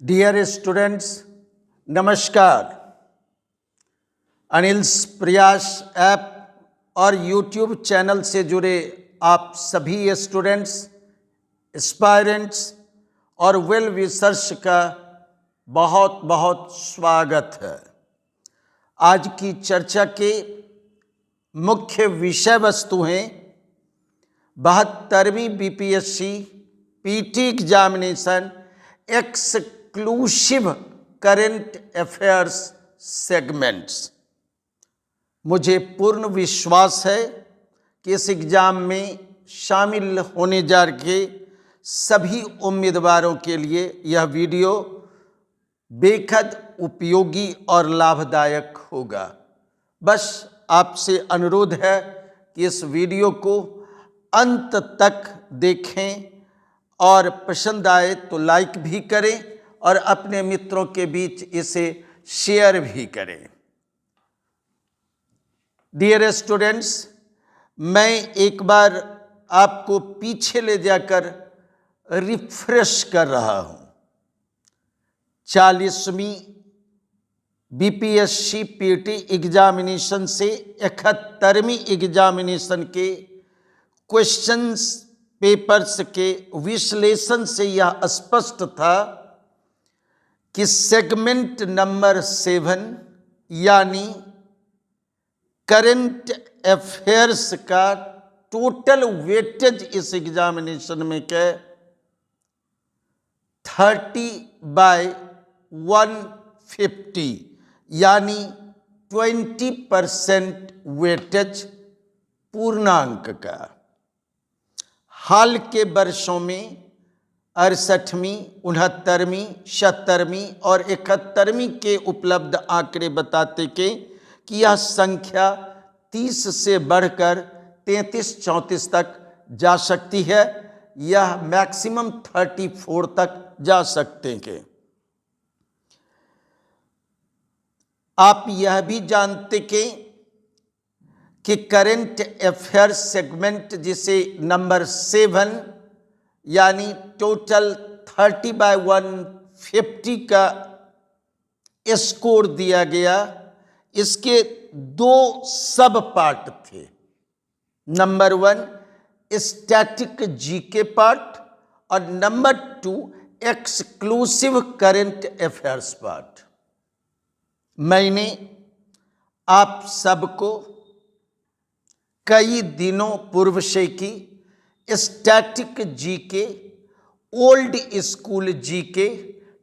Dear students, नमस्कार। अनिल्स प्रयास app और यूट्यूब चैनल से जुड़े आप सभी स्टूडेंट्स, एस्पायरेंट्स और वेल विशर्स का बहुत बहुत स्वागत है। आज की चर्चा के मुख्य विषय वस्तु हैं 72वीं BPSC PT examination exclusive current affairs segments. मुझे पूर्ण विश्वास है कि इस एग्जाम में शामिल होने जा रहे सभी उम्मीदवारों के लिए यह वीडियो बेहद उपयोगी और लाभदायक होगा। बस आपसे अनुरोध है कि इस वीडियो को अंत तक देखें और पसंद आए तो लाइक भी करें और अपने मित्रों के बीच इसे शेयर भी करें। डियर स्टूडेंट्स, मैं एक बार आपको पीछे ले जाकर रिफ्रेश कर रहा हूं। 40वीं बीपीएससी पीटी एग्जामिनेशन से 71वीं एग्जामिनेशन के क्वेश्चंस पेपर्स के विश्लेषण से यह स्पष्ट था कि सेगमेंट नंबर 7 यानी करंट अफेयर्स का टोटल वेटेज इस एग्जामिनेशन में क्या 30/150 यानी 20% वेटेज पूर्णांक का। हाल के वर्षों में 68वीं, 69वीं, 70वीं और 71वीं के उपलब्ध आंकड़े बताते कि यह संख्या 30 से बढ़कर 33-34 तक जा सकती है। यह मैक्सिमम 34 तक जा सकते हैं। आप यह भी जानते कि करंट अफेयर सेगमेंट जिसे नंबर 7 यानी टोटल 30/150 का स्कोर दिया गया, इसके 2 सब पार्ट थे। नंबर 1 स्टैटिक जीके पार्ट और number 2 exclusive current affairs part. मैंने आप सबको कई दिनों पूर्व से की static GK, old school GK,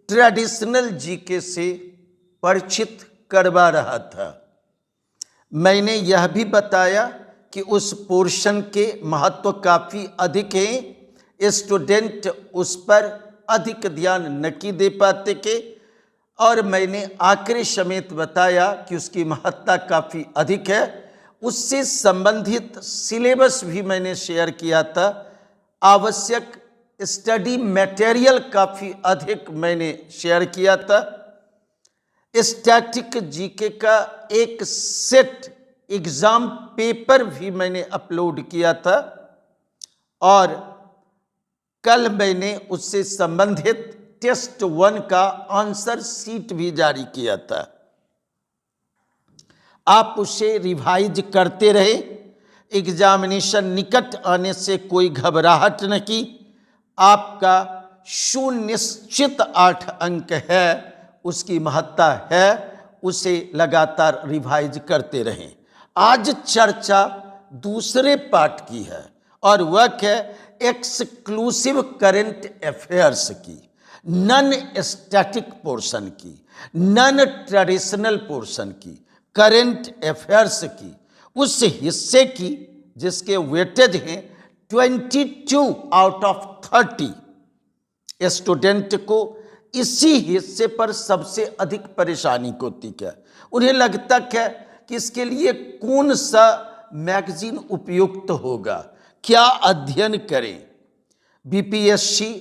traditional GK से परिचित करवा रहा था। मैंने यह भी बताया कि उस पोर्शन के महत्व काफ़ी अधिक है, स्टूडेंट उस पर अधिक ध्यान नहीं दे पाते के, और मैंने आंकड़े समेत बताया कि उसकी महत्ता काफ़ी अधिक है। उससे संबंधित सिलेबस भी मैंने शेयर किया था। आवश्यक स्टडी मटेरियल काफ़ी अधिक मैंने शेयर किया था। स्टैटिक जीके का एक सेट एग्जाम पेपर भी मैंने अपलोड किया था और कल मैंने उससे संबंधित टेस्ट 1 का आंसर शीट भी जारी किया था। आप उसे रिवाइज करते रहे। एग्जामिनेशन निकट आने से कोई घबराहट न की। आपका सुनिश्चित 8 अंक है, उसकी महत्ता है, उसे लगातार रिवाइज करते रहें। आज चर्चा दूसरे पार्ट की है और वह है एक्सक्लूसिव करंट अफेयर्स की, नॉन स्टैटिक पोर्शन की, नॉन ट्रेडिशनल पोर्शन की, करंट अफेयर्स की, उस हिस्से की जिसके वेटेज हैं 22 आउट ऑफ 30। स्टूडेंट को इसी हिस्से पर सबसे अधिक परेशानी होती है। उन्हें लगता है कि इसके लिए कौन सा मैगजीन उपयुक्त होगा, क्या अध्ययन करें। BPSC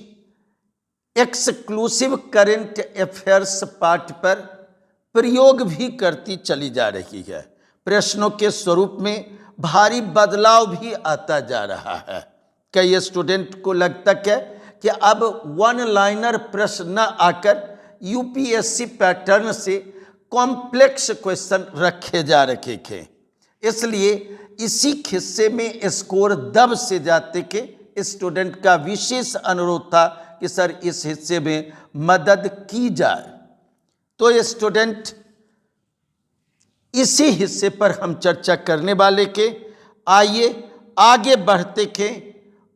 exclusive current affairs part पर प्रयोग भी करती चली जा रही है। प्रश्नों के स्वरूप में भारी बदलाव भी आता जा रहा है। कई स्टूडेंट को लगता है कि अब वन लाइनर प्रश्न न आकर यूपीएससी पैटर्न से कॉम्प्लेक्स क्वेश्चन रखे जा रखे थे, इसलिए इसी हिस्से में स्कोर दब से जाते के स्टूडेंट का विशेष अनुरोध था कि सर इस हिस्से में मदद की जाए। तो स्टूडेंट इसी हिस्से पर हम चर्चा करने वाले के। आइए आगे बढ़ते के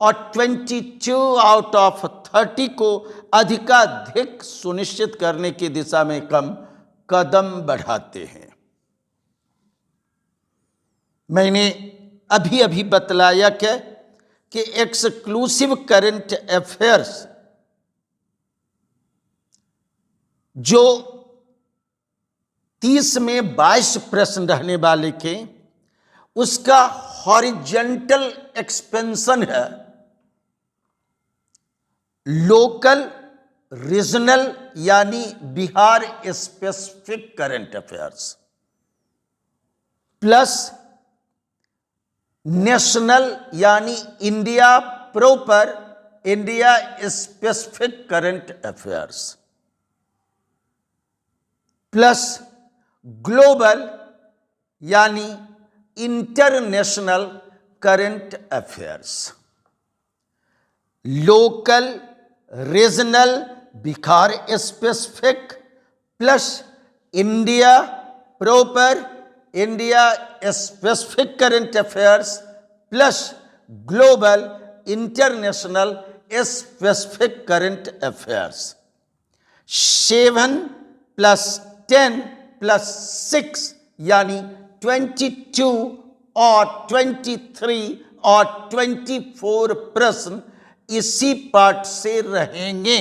और 22 आउट ऑफ 30 को अधिकाधिक सुनिश्चित करने की दिशा में कम कदम बढ़ाते हैं। मैंने अभी अभी बतलाया कि एक्सक्लूसिव करंट अफेयर्स जो 30 में 22 प्रश्न रहने वाले के, उसका हॉरिजेंटल एक्सपेंशन है लोकल, रीजनल यानी Bihar specific current affairs plus national यानी India proper, India specific current affairs plus global यानी international current affairs. Local, regional, Bihar specific plus India proper, India specific current affairs plus global international specific current affairs. 7 plus 10 plus 6 यानी 22 और 23 और 24 प्रश्न इसी पाठ से रहेंगे।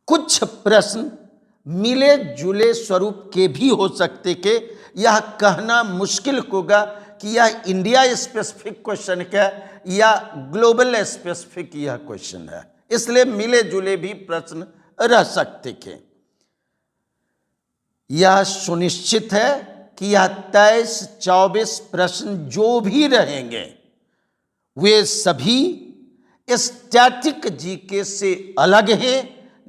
कुछ प्रश्न मिले जुले स्वरूप के भी हो सकते के यह कहना मुश्किल होगा कि यह इंडिया स्पेसिफिक क्वेश्चन है या ग्लोबल स्पेसिफिक यह क्वेश्चन है, इसलिए मिले जुले भी प्रश्न रह सकते थे। यह सुनिश्चित है कि यह 23-24 प्रश्न जो भी रहेंगे वे सभी स्टैटिक जीके से अलग हैं,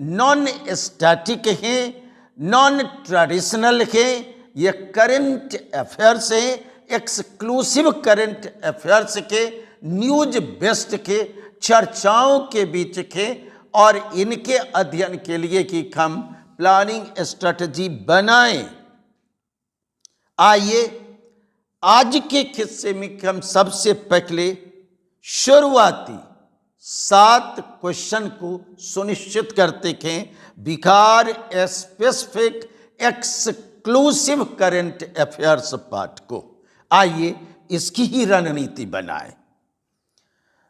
नॉन स्टैटिक हैं, नॉन ट्रेडिशनल हैं, ये करंट अफेयर्स हैं, एक्सक्लूसिव करंट अफेयर्स के, न्यूज बेस्ड के, चर्चाओं के बीच के और इनके अध्ययन के लिए कि हम प्लानिंग स्ट्रेटजी बनाएं। आइए आज के हिस्से में हम सबसे पहले शुरुआती 7 क्वेश्चन को सुनिश्चित करते हैं Bihar specific exclusive current affairs part को। आइए इसकी ही रणनीति बनाएं।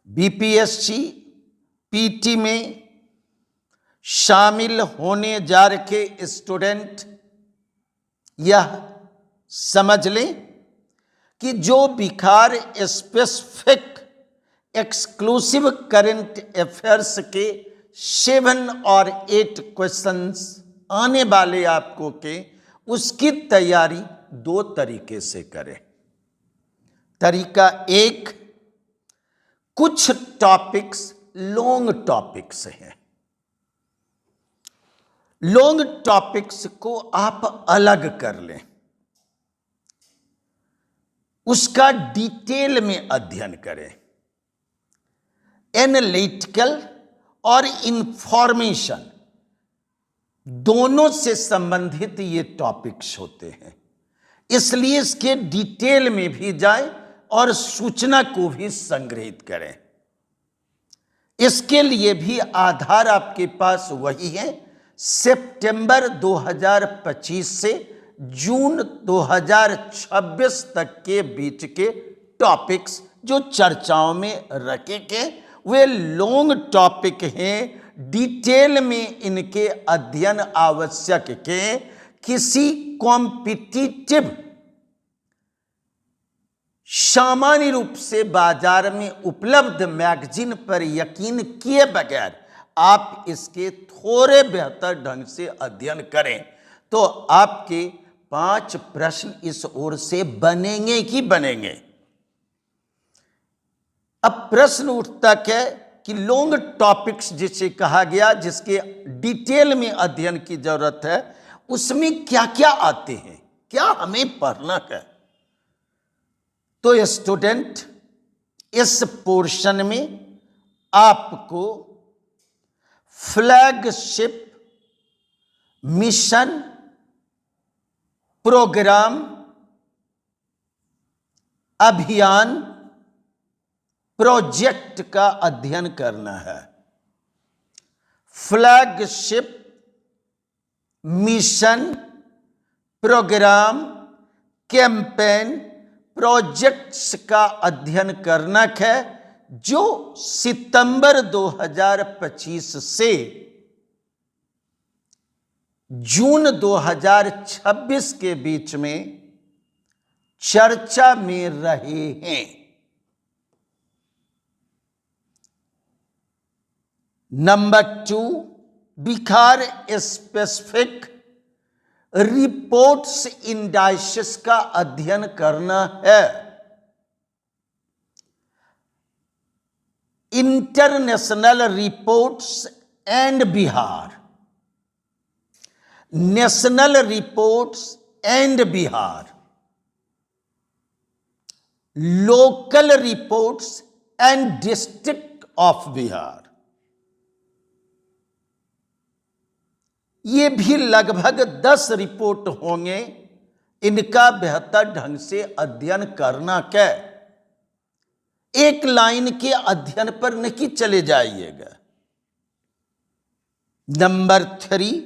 बीपीएससी पीटी में शामिल होने जा रहे स्टूडेंट यह समझ लें कि जो Bihar specific exclusive current affairs के 7 और 8 क्वेश्चंस आने वाले आपको के, उसकी तैयारी 2 तरीके से करें। तरीका 1, कुछ टॉपिक्स लॉन्ग टॉपिक्स हैं, लॉन्ग टॉपिक्स को आप अलग कर लें, उसका डिटेल में अध्ययन करें। एनालिटिकल और इंफॉर्मेशन दोनों से संबंधित ये टॉपिक्स होते हैं, इसलिए इसके डिटेल में भी जाएं और सूचना को भी संग्रहित करें। इसके लिए भी आधार आपके पास वही है, सितंबर 2025 से जून 2026 तक के बीच के टॉपिक्स जो चर्चाओं में रखे के वे लॉन्ग टॉपिक हैं, डिटेल में इनके अध्ययन आवश्यक के। किसी कॉम्पिटिटिव सामान्य रूप से बाजार में उपलब्ध मैगजीन पर यकीन किए बगैर आप इसके थोड़े बेहतर ढंग से अध्ययन करें तो आपके 5 प्रश्न इस ओर से बनेंगे ही बनेंगे। अब प्रश्न उठता है कि लॉन्ग टॉपिक्स जिसे कहा गया, जिसके डिटेल में अध्ययन की जरूरत है, उसमें क्या क्या आते हैं, क्या हमें पढ़ना है। तो स्टूडेंट, इस पोर्शन में आपको फ्लैगशिप मिशन प्रोग्राम अभियान प्रोजेक्ट का अध्ययन करना है। Flagship mission programme campaign projects का अध्ययन करना है, जो सितंबर 2025 से जून 2026 के बीच में चर्चा में रहे हैं। Number 2, Bihar specific reports indices का अध्ययन करना है। International reports and Bihar, national reports and Bihar, local reports and district of Bihar, ये भी लगभग 10 रिपोर्ट होंगे। इनका बेहतर ढंग से अध्ययन करना क्या, एक लाइन के अध्ययन पर नहीं चले जाइएगा। नंबर 3,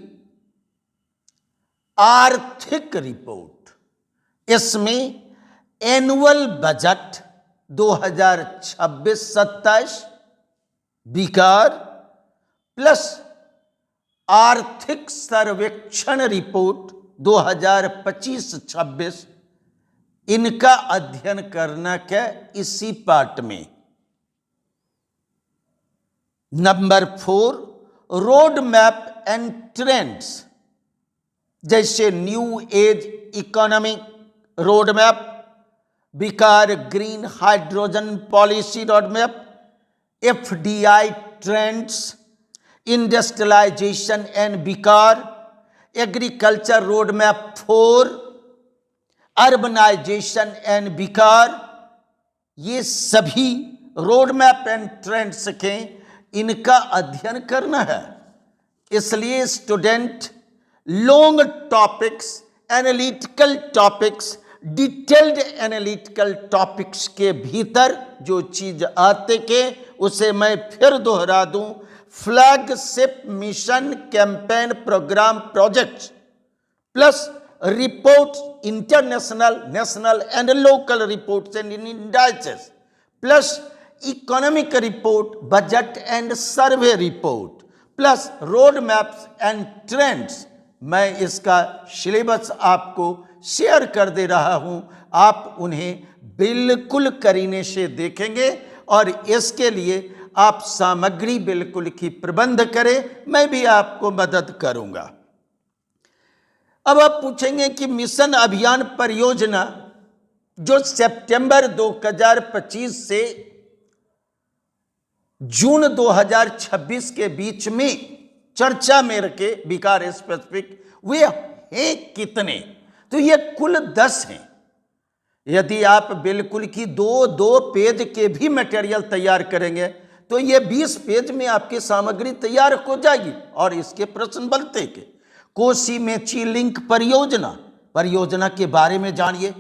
आर्थिक रिपोर्ट, इसमें एनुअल बजट 2026-27 बिहार प्लस आर्थिक सर्वेक्षण रिपोर्ट 2025-26, इनका अध्ययन करना क्या इसी पार्ट में। Number 4, road map and trends, जैसे new age economic road map, Bihar green hydrogen policy road map, FDI trends, industrialisation and Bihar, agriculture road map 4, urbanisation and Bihar, ये सभी रोड मैप एंड ट्रेंड्स के इनका अध्ययन करना है। इसलिए student, long topics, analytical topics, detailed analytical topics के भीतर जो चीज आते के, उसे मैं फिर दोहरा दूं, flagship mission campaign programme project plus reports, international, national and local reports and indices, plus economic report, budget and survey report, plus road maps and trends. मैं इसका सिलेबस आपको शेयर कर दे रहा हूं, आप उन्हें बिल्कुल करीने से देखेंगे और इसके लिए आप सामग्री बिल्कुल की प्रबंध करें, मैं भी आपको मदद करूंगा। अब आप पूछेंगे कि मिशन अभियान परियोजना जो सितंबर 2025 से जून 2026 के बीच में चर्चा में रखे बिहार स्पेसिफिक, वे हैं कितने? तो ये कुल 10 हैं। यदि आप बिल्कुल की 2 पेज के भी मटेरियल तैयार करेंगे तो ये 20 पेज में आपकी सामग्री तैयार हो जाएगी और इसके प्रश्न बनते के। कोसी मेची लिंक परियोजना के बारे में जानिए,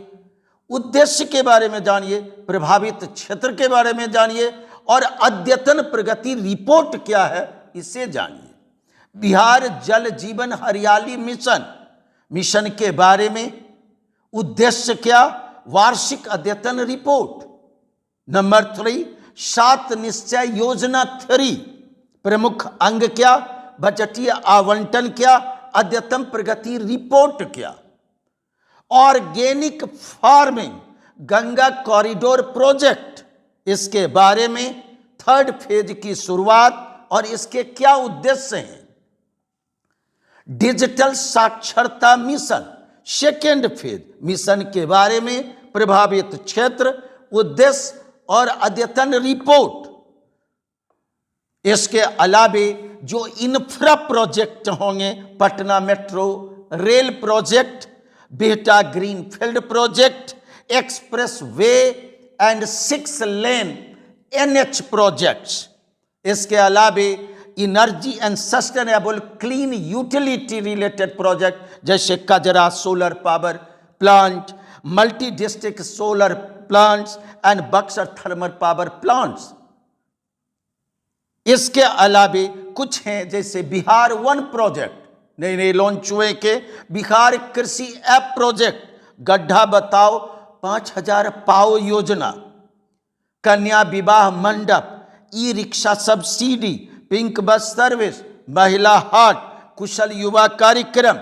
उद्देश्य के बारे में जानिए, प्रभावित क्षेत्र के बारे में जानिए और अद्यतन प्रगति रिपोर्ट क्या है इसे जानिए। बिहार जल जीवन हरियाली मिशन के बारे में, उद्देश्य क्या, वार्षिक अद्यतन रिपोर्ट। नंबर 3, 7 निश्चय योजना 3, प्रमुख अंग क्या, बजटीय आवंटन क्या, अद्यतन प्रगति रिपोर्ट क्या। Organic farming Ganga corridor project, इसके बारे में 3rd फेज की शुरुआत और इसके क्या उद्देश्य हैं। डिजिटल साक्षरता मिशन 2nd फेज, मिशन के बारे में, प्रभावित क्षेत्र, उद्देश्य और अद्यतन रिपोर्ट। इसके अलावे जो इंफ्रा प्रोजेक्ट होंगे, Patna metro rail project, Bihta greenfield project, expressway and 6 lane NH projects, इसके अलावे energy and sustainable clean utility related project जैसे Kajra solar power plant, multi district solar plants and Buxar thermal power plants. इसके अलावे कुछ हैं जैसे Bihar one project, नए नए लॉन्च हुए के बिहार कृषि ऐप प्रोजेक्ट, गड्ढा बताओ 5000 पाओ योजना, कन्या विवाह मंडप, e rickshaw subsidy, pink bus service, महिला हाट, कुशल युवा कार्यक्रम,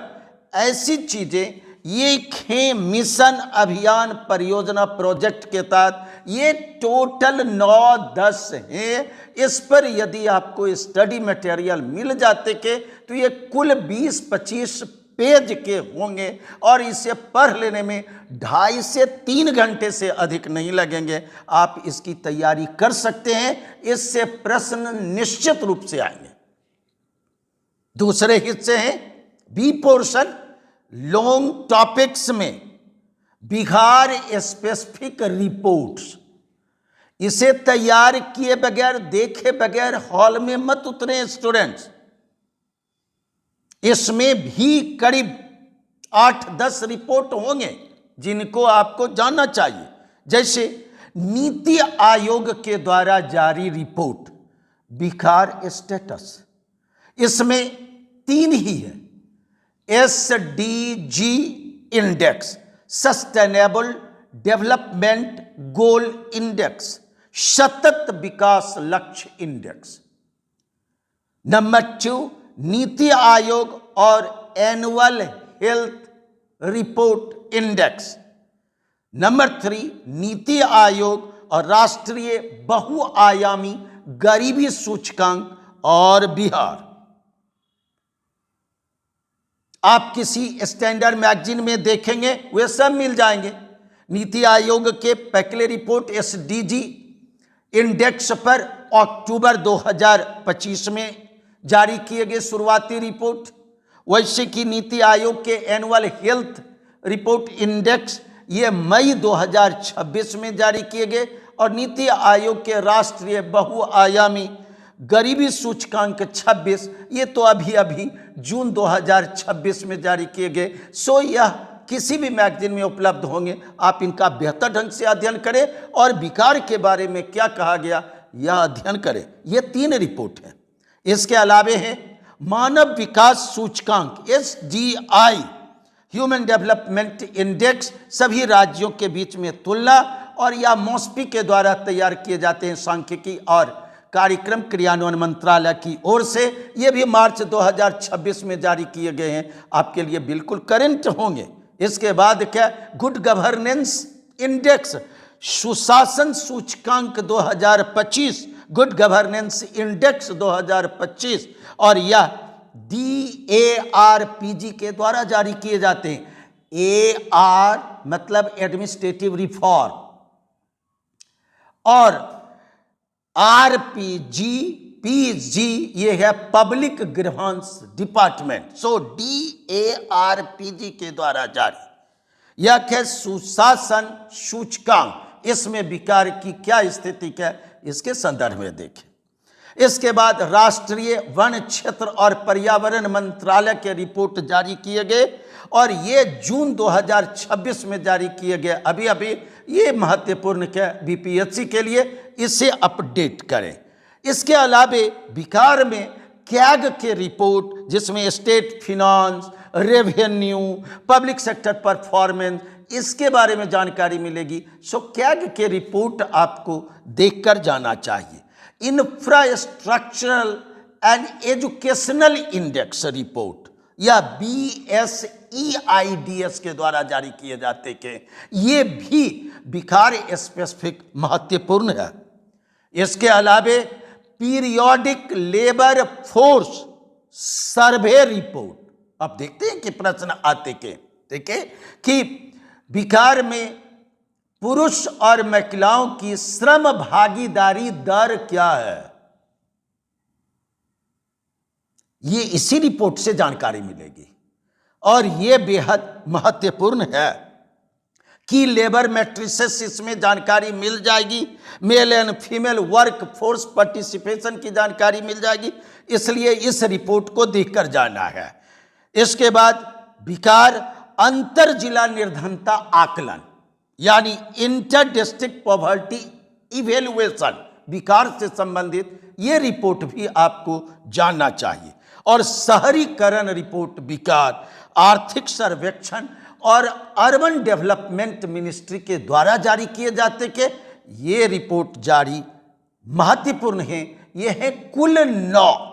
ऐसी चीजें ये खे मिशन अभियान परियोजना प्रोजेक्ट के तहत ये टोटल 9-10 हैं। इस पर यदि आपको स्टडी मटेरियल मिल जाते के तो ये कुल 20-25 पेज के होंगे और इसे पढ़ लेने में 2.5 से 3 घंटे से अधिक नहीं लगेंगे। आप इसकी तैयारी कर सकते हैं, इससे प्रश्न निश्चित रूप से आएंगे। दूसरे हिस्से हैं बी पोर्शन, लॉन्ग टॉपिक्स में बिहार स्पेसिफिक रिपोर्ट्स। इसे तैयार किए बगैर, देखे बगैर हॉल में मत उतरे स्टूडेंट्स। इसमें भी करीब 8-10 रिपोर्ट होंगे जिनको आपको जानना चाहिए, जैसे नीति आयोग के द्वारा जारी रिपोर्ट बिहार स्टेटस, इसमें 3 ही है। SDG index, sustainable development goal index, सतत विकास लक्ष्य इंडेक्स। नंबर 2 नीति आयोग और annual health report index. Number 3 NITI Aayog और राष्ट्रीय बहुआयामी गरीबी सूचकांक और बिहार। आप किसी स्टैंडर्ड मैगजीन में देखेंगे वे सब मिल जाएंगे। नीति आयोग के पहले रिपोर्ट SDG इंडेक्स पर अक्टूबर 2025 में जारी किए गए शुरुआती रिपोर्ट, वैसे कि नीति आयोग के एनुअल हेल्थ रिपोर्ट इंडेक्स ये मई 2026 में जारी किए गए और नीति आयोग के राष्ट्रीय बहुआयामी गरीबी सूचकांक 26 ये तो अभी अभी जून 2026 में जारी किए गए। सो यह किसी भी मैगजीन में उपलब्ध होंगे, आप इनका बेहतर ढंग से अध्ययन करें और विकार के बारे में क्या कहा गया यह अध्ययन करें। ये 3 रिपोर्ट हैं। इसके अलावे हैं मानव विकास सूचकांक SDI, ह्यूमन डेवलपमेंट इंडेक्स, सभी राज्यों के बीच में तुलना, और यह मॉस्पी के द्वारा तैयार किए जाते हैं, सांख्यिकी और कार्यक्रम क्रियान्वयन मंत्रालय की ओर से। ये भी मार्च 2026 में जारी किए गए हैं, आपके लिए बिल्कुल करंट होंगे। इसके बाद क्या, गुड गवर्नेंस इंडेक्स, सुशासन सूचकांक 2025, गुड गवर्नेंस इंडेक्स 2025, और यह DARPG के द्वारा जारी किए जाते हैं। AR मतलब एडमिनिस्ट्रेटिव रिफॉर्म और PG ये है पब्लिक ग्रीवेंस डिपार्टमेंट। सो DARPG के द्वारा जारी यह है सुशासन सूचकांक। इसमें विकार की क्या स्थिति है इसके संदर्भ में देखें। इसके बाद राष्ट्रीय वन क्षेत्र और पर्यावरण मंत्रालय के रिपोर्ट जारी किए गए और ये जून 2026 में जारी किए गए। अभी अभी ये महत्वपूर्ण है BPSC के लिए, इसे अपडेट करें। इसके अलावे बिहार में कैग के रिपोर्ट जिसमें state finance, revenue, public sector performance, इसके बारे में जानकारी मिलेगी। सो कैग के रिपोर्ट आपको देखकर जाना चाहिए। Infrastructural and educational index report या BSEIDS के द्वारा जारी किए जाते के ये भी बिहार स्पेसिफिक महत्वपूर्ण है। इसके अलावे periodic labour force survey report, अब देखते हैं कि प्रश्न आते के, ठीक है, कि बिहार में पुरुष और महिलाओं की श्रम भागीदारी दर क्या है। ये इसी रिपोर्ट से जानकारी मिलेगी। और ये बेहद महत्वपूर्ण है कि लेबर मैट्रिसेस इसमें जानकारी मिल जाएगी, male and female work force participation की जानकारी मिल जाएगी, इसलिए इस रिपोर्ट को देखकर जाना है। इसके बाद बिकार अंतर जिला निर्धनता आकलन यानी इंटर डिस्ट्रिक्ट पॉवर्टी इवेल्युएशन, बिकार से संबंधित ये रिपोर्ट भी आपको जानना चाहिए। और शहरीकरण रिपोर्ट बिकार आर्थिक सर्वेक्षण और अर्बन डेवलपमेंट मिनिस्ट्री के द्वारा जारी किए जाते के ये रिपोर्ट जारी महत्वपूर्ण है। ये है कुल 9।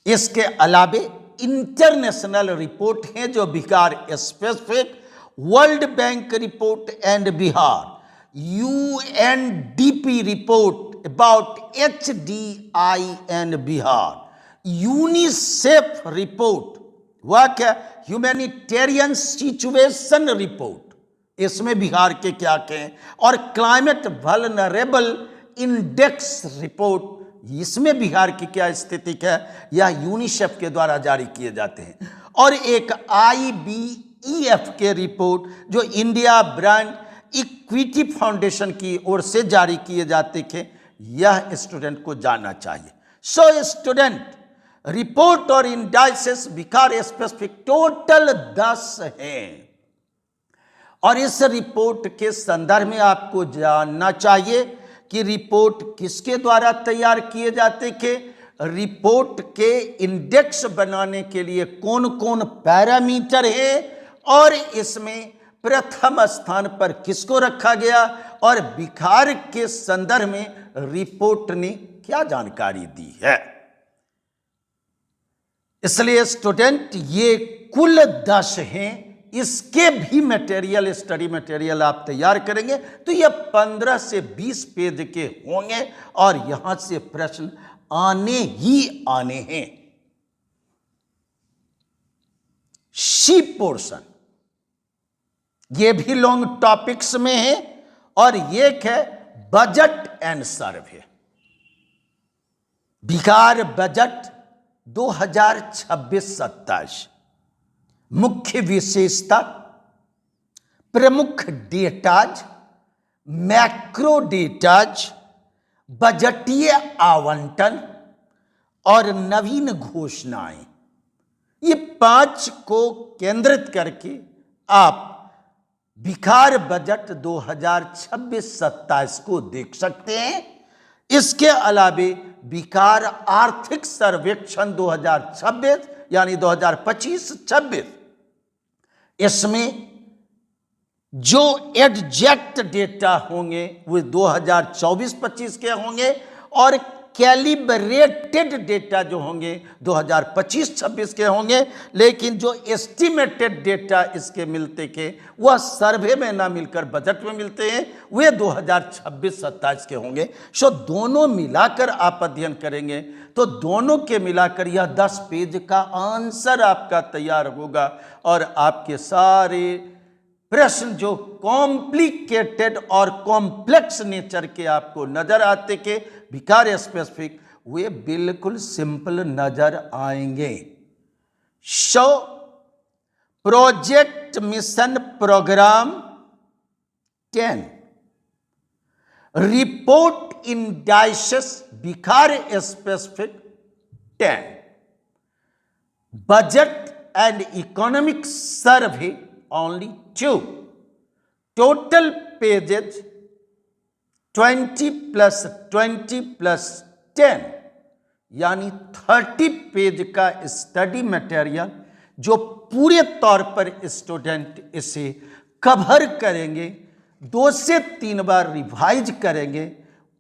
इसके अलावे इंटरनेशनल रिपोर्ट हैं जो Bihar specific, world bank report and Bihar, UNDP report about HDI and Bihar, UNICEF report, वह क्या, ह्यूमैनिटेरियन सिचुएशन रिपोर्ट, इसमें बिहार के क्या कहें, और क्लाइमेट वल्नरेबल इंडेक्स रिपोर्ट, इसमें बिहार की क्या स्थिति है, यह यूनिसेफ के द्वारा जारी किए जाते हैं। और एक IBEF के रिपोर्ट जो इंडिया ब्रांड इक्विटी फाउंडेशन की ओर से जारी किए जाते थे, यह स्टूडेंट को जानना चाहिए। सो स्टूडेंट, रिपोर्ट और इंडाइसेस बिहार स्पेसिफिक टोटल 10 हैं। और इस रिपोर्ट के संदर्भ में आपको जानना चाहिए कि रिपोर्ट किसके द्वारा तैयार किए जाते थे, रिपोर्ट के इंडेक्स बनाने के लिए कौन कौन पैरामीटर है, और इसमें प्रथम स्थान पर किसको रखा गया, और बिहार के संदर्भ में रिपोर्ट ने क्या जानकारी दी है। इसलिए स्टूडेंट ये कुल 10 हैं। इसके भी मटेरियल, स्टडी मटेरियल आप तैयार करेंगे तो ये 15 से 20 पेज के होंगे और यहां से प्रश्न आने ही आने हैं। सी पोर्शन ये भी लॉन्ग टॉपिक्स में है, और ये है budget and survey. Bihar budget 2026-27 मुख्य विशेषता, प्रमुख डेटाज, मैक्रो डेटाज, बजटीय आवंटन और नवीन घोषणाएं, ये 5 को केंद्रित करके आप बिहार बजट 2026-27 को देख सकते हैं। इसके अलावे बिहार आर्थिक सर्वेक्षण 2026 यानी 2025-26, इसमें जो एग्जैक्ट डेटा होंगे वो 2024-25 के होंगे, और कैलिब्रेटेड डेटा जो होंगे 2025-26 के होंगे, लेकिन जो एस्टिमेटेड डेटा इसके मिलते के वह सर्वे में ना मिलकर बजट में मिलते हैं, वे 2026-27 के होंगे। सो दोनों मिलाकर आप अध्ययन करेंगे तो दोनों के मिलाकर यह 10 पेज का आंसर आपका तैयार होगा, और आपके सारे प्रश्न जो कॉम्प्लिकेटेड और कॉम्प्लेक्स नेचर के आपको नजर आते के बिहार स्पेसिफिक, वे बिल्कुल सिंपल नजर आएंगे। So project mission programme 10, report indices Bihar specific 10, budget and economic survey only 2, total pages 20 plus 20 plus 10 यानी 30 पेज का स्टडी मटेरियल जो पूरे तौर पर स्टूडेंट इसे कवर करेंगे, 2 से 3 बार रिवाइज करेंगे,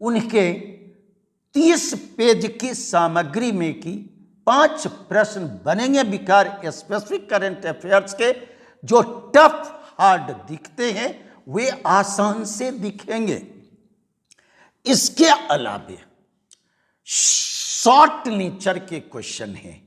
उनके 30 पेज की सामग्री में की 5 प्रश्न बनेंगे बिहार स्पेसिफिक करंट अफेयर्स के, जो टफ हार्ड दिखते हैं वे आसान से दिखेंगे। इसके अलावे शॉर्ट नेचर के क्वेश्चन हैं,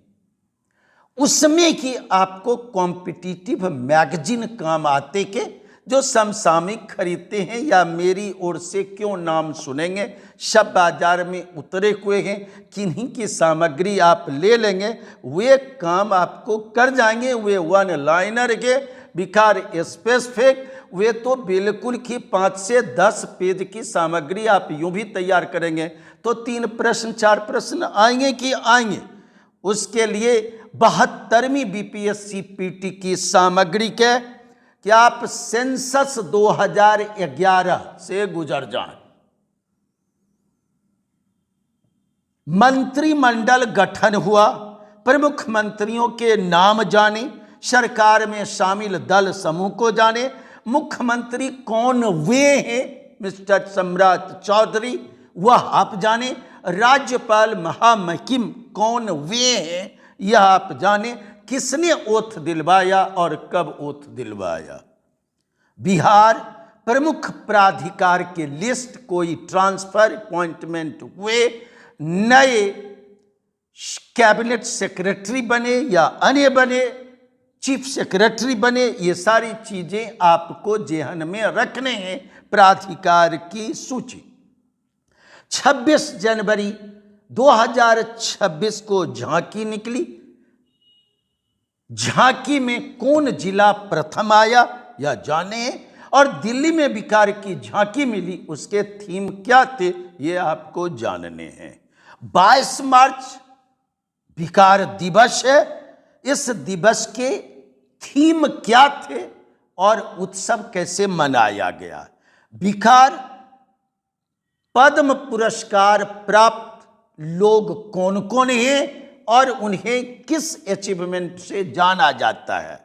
उसमें कि आपको कॉम्पिटिटिव मैगजीन काम आते के जो समसामयिक खरीदते हैं या मेरी ओर से क्यों नाम सुनेंगे, सब बाजार में उतरे हुए हैं, किन्हीं की सामग्री आप ले लेंगे, वे काम आपको कर जाएंगे। वे वन लाइनर के बिकार स्पेसिफिक, वे तो बिल्कुल की 5 से 10 पेज की सामग्री आप यूं भी तैयार करेंगे तो 3 प्रश्न 4 प्रश्न आएंगे कि आएंगे। उसके लिए 72वीं बीपीएससी पीटी की सामग्री के कि आप सेंसस 2011 से गुजर जाएं, मंत्रिमंडल गठन हुआ, प्रमुख मंत्रियों के नाम जाने, सरकार में शामिल दल समूह को जाने, मुख्यमंत्री कौन वे हैं मिस्टर सम्राट चौधरी वह आप जाने, राज्यपाल महामहिम कौन वे हैं यह आप जाने, किसने ओथ दिलवाया और कब ओथ दिलवाया। बिहार प्रमुख प्राधिकार के लिस्ट, कोई ट्रांसफर अपॉइंटमेंट हुए, नए कैबिनेट सेक्रेटरी बने या अन्य बने, चीफ सेक्रेटरी बने, ये सारी चीजें आपको जेहन में रखने हैं। प्राधिकार की सूची 26 जनवरी 2026 को झांकी निकली। झांकी में कौन जिला प्रथम आया या जाने, और दिल्ली में बिहार की झांकी मिली, उसके थीम क्या थे ये आपको जानने हैं। 22 मार्च बिहार दिवस है, इस दिवस के थीम क्या थे और उत्सव कैसे मनाया गया। बिहार पद्म पुरस्कार प्राप्त लोग कौन कौन हैं और उन्हें किस अचीवमेंट से जाना जाता है।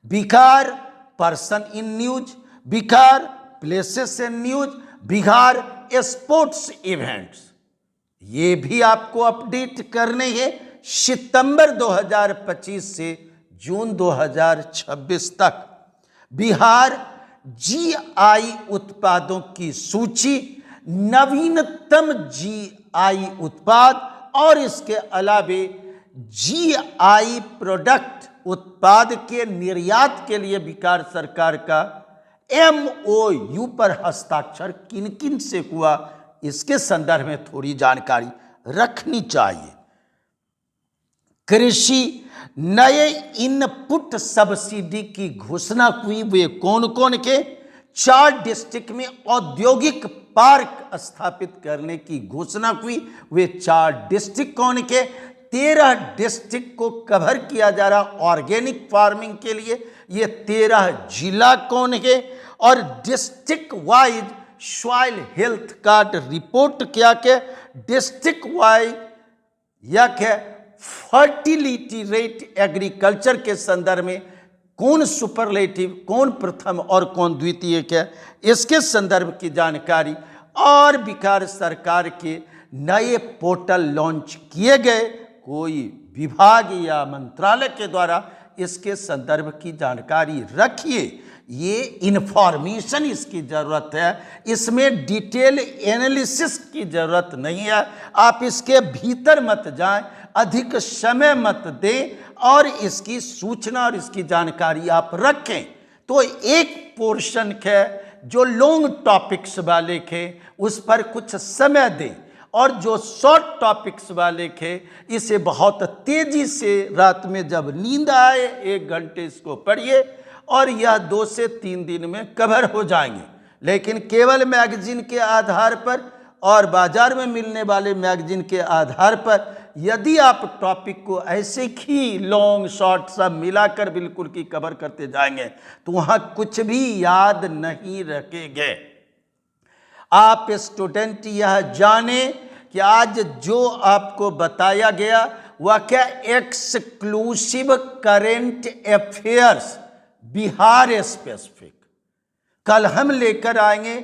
Bihar person in news, Bihar places in news, Bihar sports events, ये भी आपको अपडेट करने हैं सितंबर 2025 से जून 2026 तक। बिहार जीआई उत्पादों की सूची, नवीनतम जीआई उत्पाद और इसके अलावे जीआई प्रोडक्ट उत्पाद के निर्यात के लिए बिहार सरकार का एमओयू पर हस्ताक्षर किन किन से हुआ, इसके संदर्भ में थोड़ी जानकारी रखनी चाहिए। कृषि नए इनपुट सब्सिडी की घोषणा हुई, वे कौन कौन के। 4 डिस्ट्रिक्ट में औद्योगिक पार्क स्थापित करने की घोषणा हुई, वे 4 डिस्ट्रिक्ट कौन के। 13 डिस्ट्रिक्ट को कवर किया जा रहा ऑर्गेनिक फार्मिंग के लिए, ये 13 जिला कौन है। और district wise soil health card report क्या के, डिस्ट्रिक्ट वाइज या क्या फर्टिलिटी रेट एग्रीकल्चर के संदर्भ में कौन सुपरलेटिव, कौन प्रथम और कौन द्वितीय है, इसके संदर्भ की जानकारी। और बिहार सरकार के नए पोर्टल लॉन्च किए गए कोई विभाग या मंत्रालय के द्वारा, इसके संदर्भ की जानकारी रखिए। ये इंफॉर्मेशन इसकी ज़रूरत है, इसमें डिटेल एनालिसिस की ज़रूरत नहीं है। आप इसके भीतर मत जाएं, अधिक समय मत दें और इसकी सूचना और इसकी जानकारी आप रखें। तो एक पोर्शन के जो लॉन्ग टॉपिक्स वाले थे उस पर कुछ समय दें, और जो शॉर्ट टॉपिक्स वाले थे इसे बहुत तेजी से रात में जब नींद आए 1 घंटे इसको पढ़िए और यह 2 से 3 दिन में कवर हो जाएंगे। लेकिन केवल मैगजीन के आधार पर और बाजार में मिलने वाले मैगजीन के आधार पर यदि आप टॉपिक को ऐसे ही लॉन्ग शॉर्ट सब मिलाकर बिल्कुल की कवर करते जाएंगे तो वहाँ कुछ भी याद नहीं रखेंगे। आप स्टूडेंट यह जाने कि आज जो आपको बताया गया वह क्या exclusive current affairs Bihar specific, कल हम लेकर आएंगे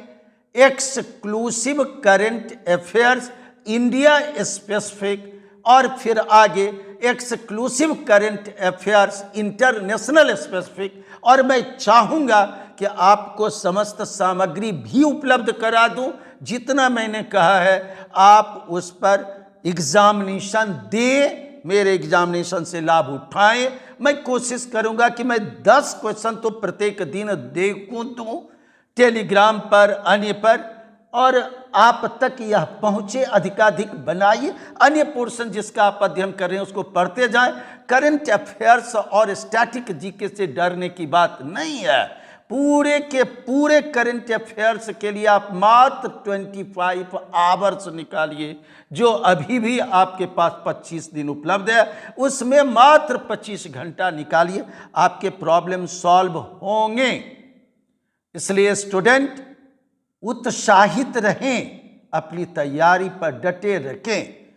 exclusive current affairs India specific, और फिर आगे exclusive current affairs international specific. और मैं चाहूँगा कि आपको समस्त सामग्री भी उपलब्ध करा दूं, जितना मैंने कहा है आप उस पर एग्जामिनेशन दें मेरे एग्जामिनेशन से लाभ उठाएं। मैं कोशिश करूंगा कि मैं 10 क्वेश्चन तो प्रत्येक दिन देखूं दूं टेलीग्राम पर, अन्य पर, और आप तक यह पहुंचे, अधिकाधिक बनाइए। अन्य पोर्शन जिसका आप अध्ययन कर रहे हैं उसको पढ़ते जाएं। करंट अफेयर्स और स्टैटिक जीके से डरने की बात नहीं है। पूरे के पूरे करंट अफेयर्स के लिए आप मात्र 25 आवर्स निकालिए, जो अभी भी आपके पास 25 दिन उपलब्ध है, उसमें मात्र 25 घंटा निकालिए, आपके प्रॉब्लम सॉल्व होंगे। इसलिए स्टूडेंट उत्साहित रहें, अपनी तैयारी पर डटे रखें,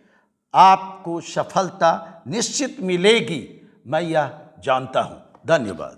आपको सफलता निश्चित मिलेगी, मैं यह जानता हूं। धन्यवाद।